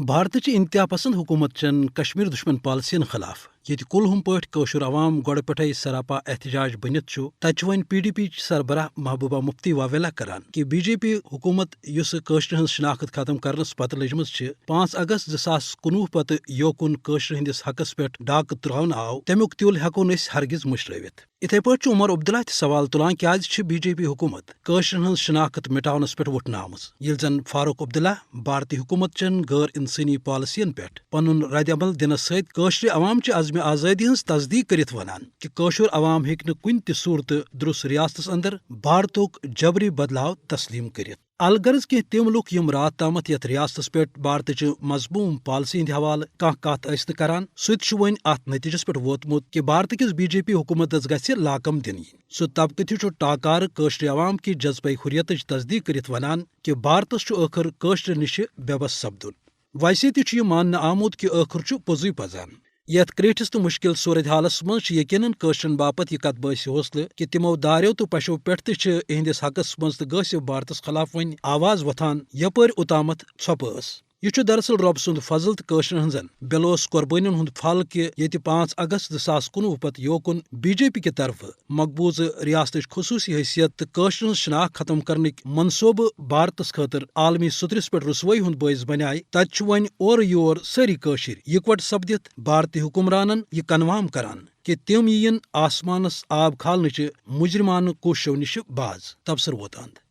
بھارتچ انتہا پسند حکومت چن کشمیر دشمن پالسین خلاف یہ کلہم پٲٹھۍ کٲشُر عوام گۄڈٕ پٮ۪ٹھے سراپا احتجاج بنتھ تتہ وۄنۍ PDP سربراہ محبوبہ مفتی واویلا کران کہ BJP حکومت یس کٲشر ہنز شناخت ختم کرنس پتہ لجمژ 5 اگست 2019 پتہ یوکن کٲشر ہندس حقس پٮ۪ٹھ ڈاکہ تراون آو تمیک تیل ہیکو نہٕ أسۍ ہرگز مشرٲوِتھ۔ اتھے پٲٹھۍ عمر عبداللہ تہ سوال تلان کیازِ چھ BJP حکومت کٲشرن ہنز شناخت مٹاونس پٮ۪ٹھ وۄٹھنہٕ آمٕژ ییٚلہِ زن فاروق عبداللہ بھارتی حکومت چن غیر انسانی پالسین پٮ۪ٹھ پنن رد عمل دنس سۭتۍ کٲشر عوام چہ عزمِ آزادی ہنز تصدیق کٔرِتھ ونان کہ کٲشر عوام ہیٚکہِ نہٕ کُنہِ تہِ صورتہٕ درُس ریاستس اندر بھارتُک جبری بدلاو تسلیم کٔرِتھ۔ الغرض کینٛہہ تِم لُکھ یِم رات تامتھ یتھ ریاستس پٮ۪ٹھ بھارتچہِ مضموٗم پالسی ہٕنٛدِ حوالہٕ کانٛہہ کتھ ٲسۍ نہٕ کران سُہ تہِ چھُ وۄنۍ اتھ نتیجس پٮ۪ٹھ ووتمُت کہ بھارتکِس BJP حکومتس گژھِ لاکم دِنہٕ یِنۍ۔ سُہ طبقہٕ تہِ چھُ ٹاکارٕ کٲشر عوام کہِ جذبے حریتٕچ تصدیق کٔرِتھ ونان کہ بھارتس چھُ ٲخر کٲشرِ نِشہِ بے بس سپدُن۔ ویسے تہِ چھُ یہِ ماننہٕ آمُت کہ ٲخر چھُ پوٚزُے پزان۔ یتھ کریٹھس تہٕ مشکل صورتحالس منٛز چھِ یقیناً کٲشرٮ۪ن باپت یہِ کتھ باعث حوصلہٕ کہ تِمو داریو تہٕ پشو پٮ۪ٹھ تہِ چھِ اہنٛدِس حقس منٛز تہٕ گٲسِو بھارتس خلاف وۄنۍ آواز وۄتھان یپٲرۍ اوٚتامتھ ژھۄپہٕ ٲس۔ یہ چھُ دراصل رۄب سُنٛد فضل تہٕ کٲشرٮ۪ن ہٕنٛزن بےلوث قۄربٲنین ہُنٛد پھل کہ ییٚتہِ 5 اگست 2019 پتہٕ یوکُن BJP کہِ طرفہٕ مقبوضہٕ ریاستٕچ خصوٗصی حیثیت تہٕ کٲشرِ ہٕنٛز شناخت ختم کرنٕکۍ منصوبہٕ بھارتس خٲطرٕ عالمی سطرس پٮ۪ٹھ رسوٲیی ہُنٛد باعث بنیٛاے تتہِ چھُ وۄنۍ اورٕ یور سٲری کٲشِر یِکوٹہٕ سپدِتھ بھارتی حکمرانن یہ کنوام کران کہ تِم یِیِن آسمانس آب کھالنٕچہِ مجرمانہٕ کوٗششو نِشہِ باز۔ تبصرٕ ووتاند۔